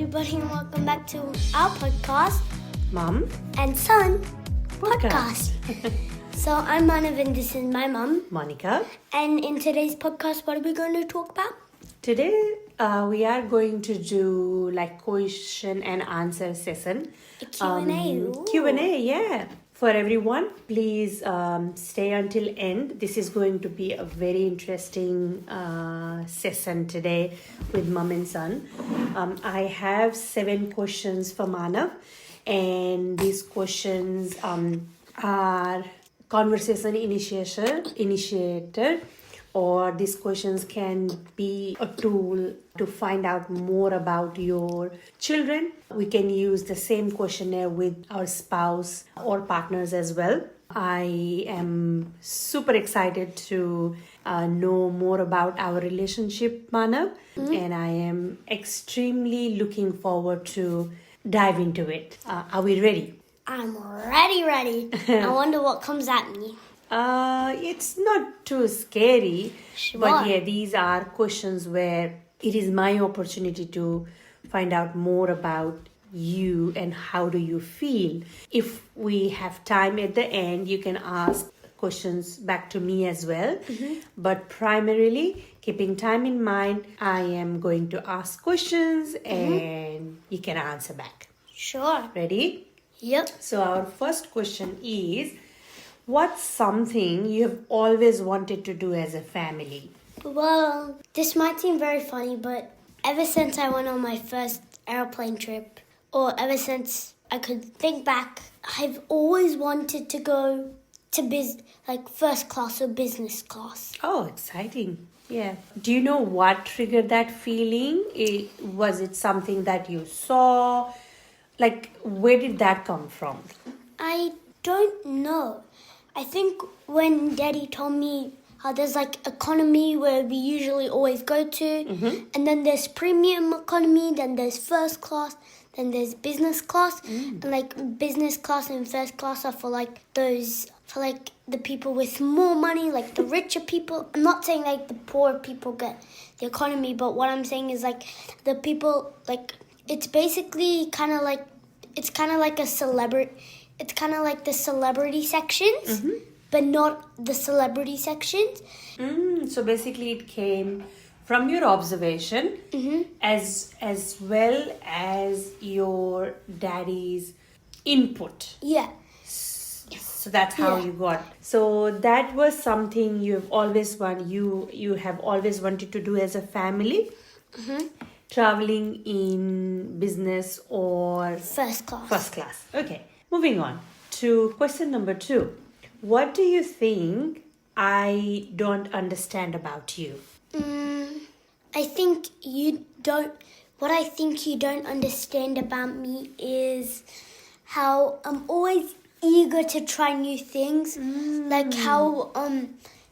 everybody, and welcome back to our podcast, Mum and Son Podcast. So I'm Manav and this is my mum. Monika. And in today's podcast, what are we going to talk about? Today we are going to do like question and answer session. A Q&A. Ooh. Q&A, yeah. For everyone, please stay until end. This is going to be a very interesting session today with Mum and Son. I have 7 questions for Manav, and these questions are conversation initiator, or these questions can be a tool to find out more about your children. We can use the same questionnaire with our spouse or partners as well. I am super excited to know more about our relationship, Manav, and I am extremely looking forward to dive into it. Are we ready? I'm ready. I wonder what comes at me. It's not too scary, Sure. but yeah, these are questions where it is my opportunity to find out more about you and how do you feel. If we have time at the end, you can ask questions back to me as well. But primarily, keeping time in mind, I am going to ask questions and you can answer back. Sure. Ready? Yep. So our first question is, what's something you have always wanted to do as a family? Well, this might seem very funny, but ever since I went on my first airplane trip, or ever since I could think back, I've always wanted to go to first class or business class. Oh, exciting. Yeah. Do you know what triggered that feeling? Was it something that you saw? Like, where did that come from? I don't know. I think when Daddy told me how there's like economy where we usually always go to, and then there's premium economy, then there's first class, then there's business class, and like business class and first class are for like the people with more money, like the richer people. I'm not saying like the poor people get the economy, but what I'm saying is like the people, like it's basically kind of like a celebrity. It's kind of like the celebrity sections, but not the celebrity sections. So basically it came from your observation as well as your daddy's input. Yeah. So that's how you got. So that was something you have always wanted to do as a family. Traveling in business or First class. First class. Okay. Moving on to question number 2. What do you think I don't understand about you? I think you don't. What I think you don't understand about me is how I'm always eager to try new things. Like how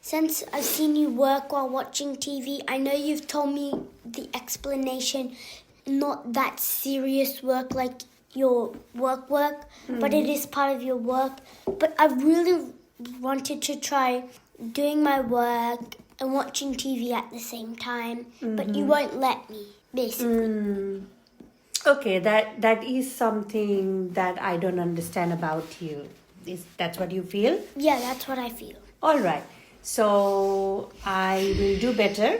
since I've seen you work while watching TV, I know you've told me the explanation, not that serious work like your work, but it is part of your work. But I really wanted to try doing my work and watching TV at the same time, but you won't let me, basically. Okay, that is something that I don't understand about you. That's what you feel? Yeah, that's what I feel. All right. So I will do better.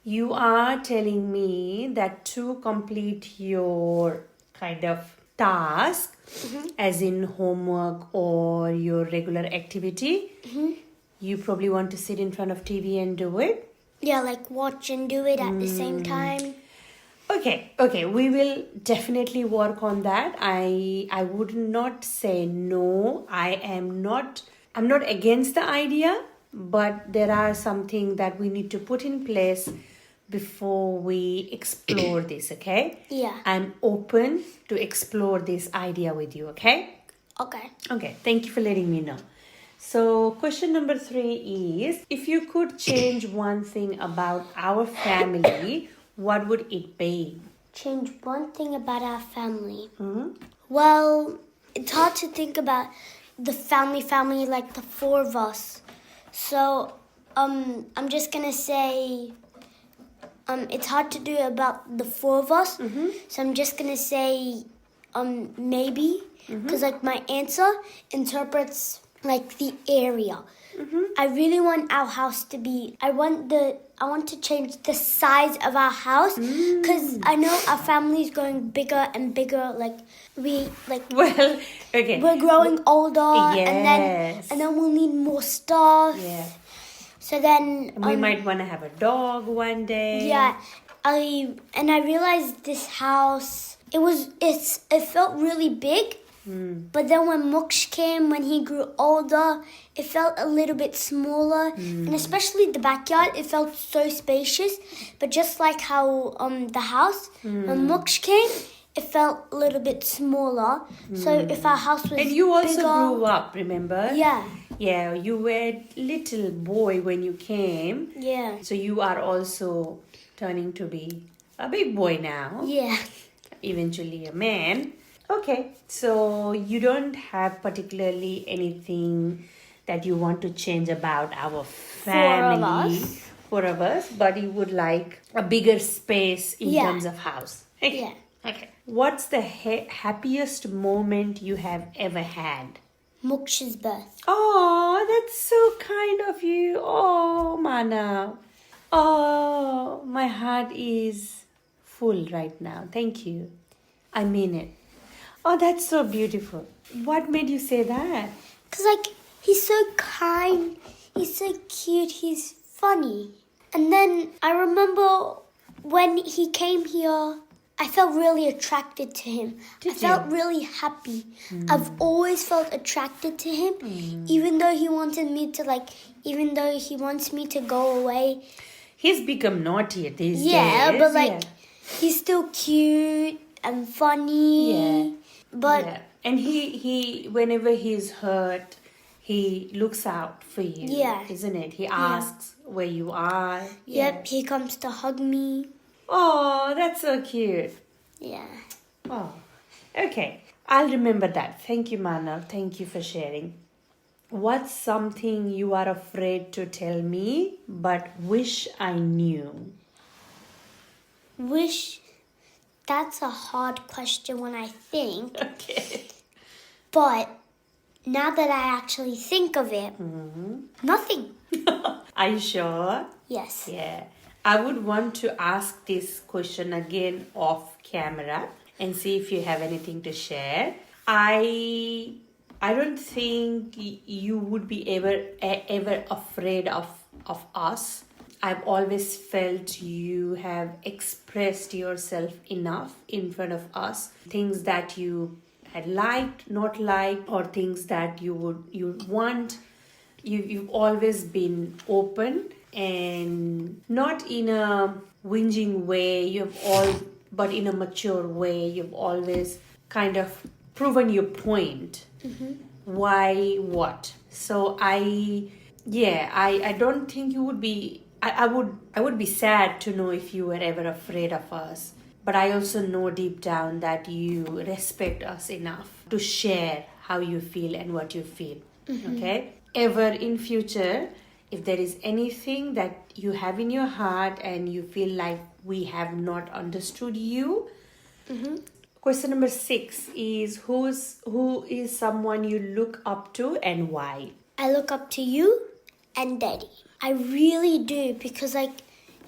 You are telling me that to complete your kind of task, as in homework or your regular activity, you probably want to sit in front of TV and do it? Yeah, like watch and do it at the same time. Okay, we will definitely work on that. I would not say no. I'm not against the idea, but there are something that we need to put in place before we explore this, okay? Yeah. I'm open to explore this idea with you, okay? Okay. Okay, thank you for letting me know. So question number 3 is, if you could change one thing about our family, what would it be? Change one thing about our family. Well, it's hard to think about the family like the 4 of us. So, I'm just gonna say it's hard to do about the four of us. So I'm just gonna say maybe, because like my answer interprets like the area. I really want our house to be. I want to change the size of our house, because I know our family is going bigger and bigger. Well, okay. We're growing older, Yes. and then we'll need more stuff. Yeah. So then We might want to have a dog one day. Yeah, I realized this house. It felt really big. But then when Moksh came, when he grew older, it felt a little bit smaller. And especially the backyard, it felt so spacious. But just like how the house, when Moksh came, it felt a little bit smaller. So if our house was And you also bigger, grew up, remember? Yeah. Yeah, you were a little boy when you came. Yeah. So you are also turning to be a big boy now. Yeah. Eventually a man. Okay, so you don't have particularly anything that you want to change about our family. Four of us, but you would like a bigger space in terms of house. Okay. Yeah. Okay. What's the happiest moment you have ever had? Moksh's birth. Oh, that's so kind of you. Oh, Manav. Oh, my heart is full right now. Thank you. I mean it. Oh, that's so beautiful. What made you say that? Because, like, he's so kind, he's so cute, he's funny. And then I remember when he came here, I felt really attracted to him. I felt really happy. I've always felt attracted to him, even though he wants me to go away. He's become naughty these days. Yeah, but he's still cute and funny. Yeah. But and he whenever he's hurt, he looks out for you. Yeah. Isn't it? He asks where you are. Yep, he comes to hug me. Oh, that's so cute. Yeah. Oh, okay. I'll remember that. Thank you, Manav. Thank you for sharing. What's something you are afraid to tell me but wish I knew? That's a hard question when I think. Okay. But now that I actually think of it, nothing. Are you sure? Yes. Yeah. I would want to ask this question again off camera and see if you have anything to share. I don't think you would be ever afraid of us. I've always felt you have expressed yourself enough in front of us. Things that you had liked, not liked, or things that you want. You've always been open and not in a whinging way. But in a mature way. You've always kind of proven your point. Why, what? So I don't think you would be. I would be sad to know if you were ever afraid of us. But I also know deep down that you respect us enough to share how you feel and what you feel. Okay? Ever in future, if there is anything that you have in your heart and you feel like we have not understood you. Question number 6 is who is someone you look up to and why? I look up to you and Daddy. I really do, because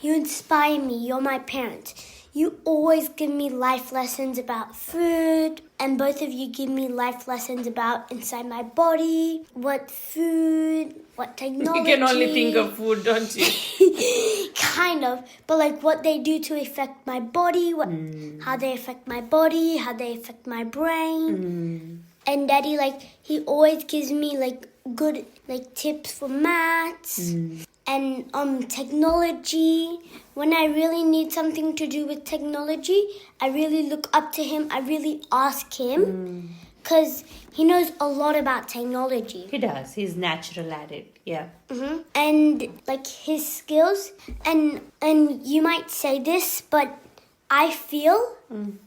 you inspire me. You're my parents. You always give me life lessons about food, and both of you give me life lessons about inside my body, what food, what technology. You can only think of food, don't you? Kind of, but what they do to affect my body, how they affect my body, how they affect my brain. And Daddy, he always gives me good tips for maths and technology. When I really need something to do with technology, I really look up to him. I really ask him, because he knows a lot about technology. He does. He's natural at it. Yeah. And his skills, and you might say this, but I feel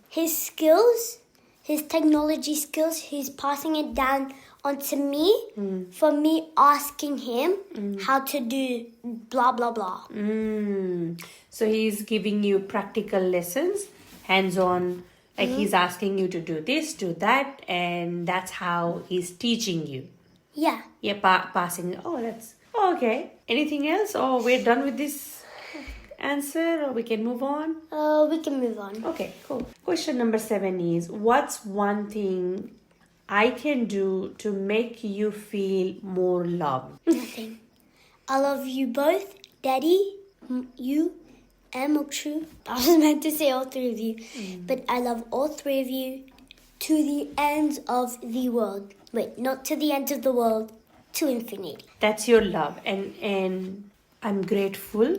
his skills, his technology skills, he's passing it down onto me for me asking him how to do blah, blah, blah. So he's giving you practical lessons, hands-on, like he's asking you to do this, do that, and that's how he's teaching you. Yeah. Yeah, passing. Oh, that's okay. Anything else? Or we're done with this answer, or we can move on? We can move on. Okay, cool. Question number 7 is, what's one thing I can do to make you feel more loved? Nothing. I love you both, Daddy, you, and Mokshu. I was meant to say all 3 of you, but I love all 3 of you to the ends of the world. Wait, not to the ends of the world, to infinity. That's your love, and I'm grateful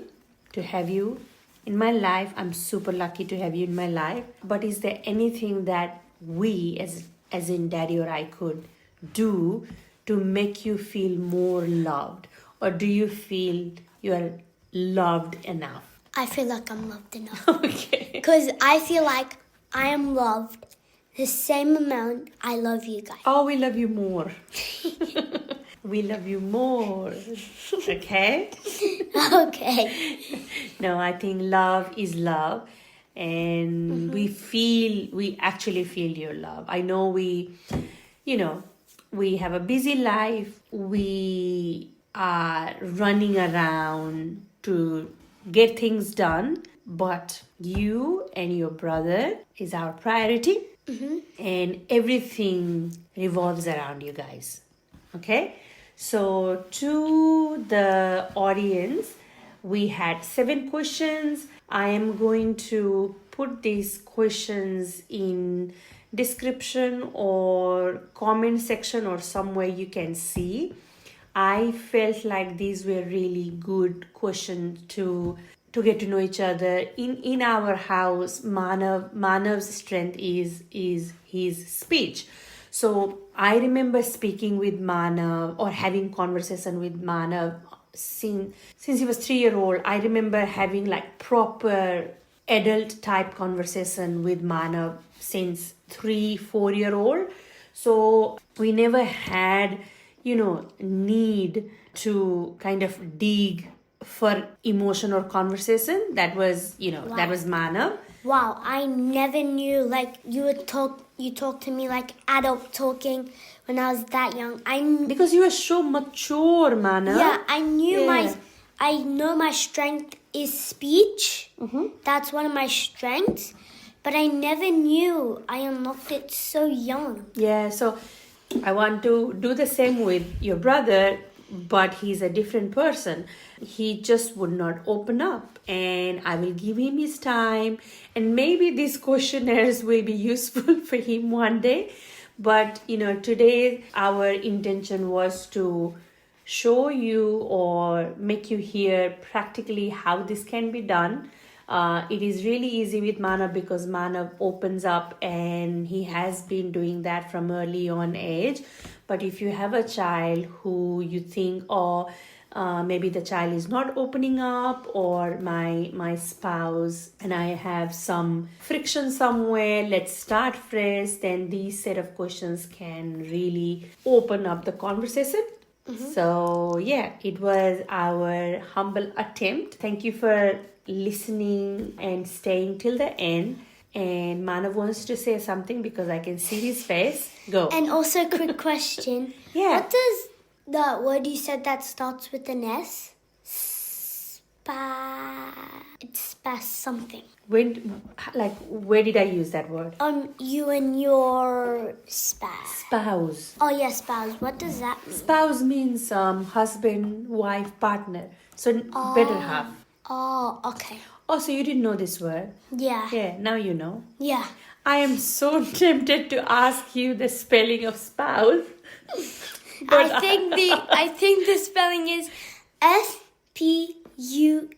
to have you in my life. I'm super lucky to have you in my life. But is there anything that we, as in Daddy or I, could do to make you feel more loved? Or do you feel you are loved enough? I feel like I'm loved enough. Okay. Because I feel like I am loved the same amount I love you guys. Oh, we love you more. We love you more. Okay? Okay. No, I think love is love. And we actually feel your love. I know we have a busy life. We are running around to get things done. But you and your brother is our priority. And everything revolves around you guys. Okay? So to the audience, we had 7 questions. I am going to put these questions in description or comment section or somewhere you can see. I felt like these were really good questions to get to know each other. In our house, Manav's strength is his speech. So I remember speaking with Manav or having conversation with Manav since he was 3-year-old. I remember having like proper adult type conversation with Manav since 3-4-year-old. So we never had, need to kind of dig for emotion or conversation. That was, that was Manav. Wow, I never knew, like, you talk to me like adult talking when I was that young. Because you were so mature, Manav. Yeah, I know my strength is speech. That's one of my strengths. But I never knew I unlocked it so young. Yeah, so I want to do the same with your brother, but he's a different person. He just would not open up, and I will give him his time, and maybe these questionnaires will be useful for him one day. But today our intention was to show you or make you hear practically how this can be done. It is really easy with Manav because Manav opens up, and he has been doing that from early on age. But if you have a child who you think, maybe the child is not opening up, or my spouse and I have some friction somewhere, let's start fresh, then these set of questions can really open up the conversation. So yeah, it was our humble attempt. Thank you for listening and staying till the end. And Manav wants to say something because I can see his face. Go. And also, quick question. Yeah. What does the word you said that starts with an S? It's something. Where did I use that word? You and your spouse. Spouse. Oh yeah, spouse. What does that mean? Spouse means husband, wife, partner. So better half. Oh, okay. Oh, so you didn't know this word? Yeah. Yeah, now you know. Yeah. I am so tempted to ask you the spelling of spouse. I think the spelling is Spuse.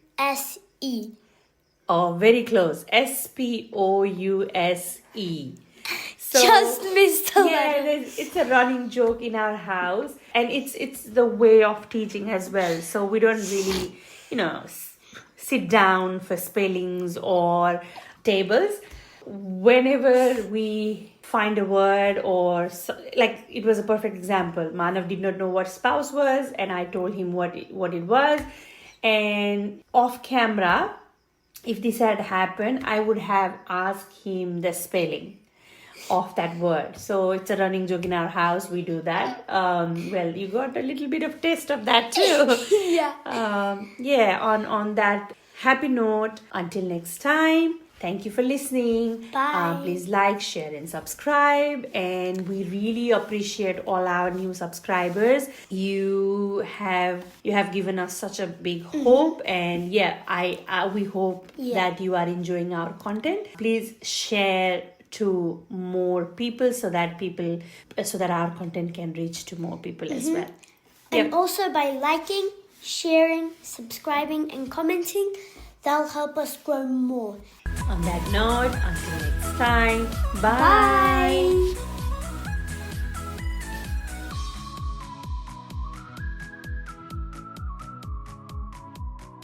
Oh, very close. Spouse. So, just missed the letter. It's a running joke in our house, and it's the way of teaching as well. So we don't really, sit down for spellings or tables. Whenever we find a word or like it was a perfect example. Manav did not know what spouse was, and I told him what it was. And off camera, if this had happened, I would have asked him the spelling of that word. So it's a running joke in our house. We do that. Well, you got a little bit of taste of that too. Yeah. On that happy note, until next time, thank you for listening. Bye. Please like, share, and subscribe. And we really appreciate all our new subscribers. You have given us such a big hope, and we hope that you are enjoying our content. Please share to more people so that our content can reach to more people as well. And also by liking, sharing, subscribing, and commenting, that'll help us grow more. On that note, until next time, bye. Bye.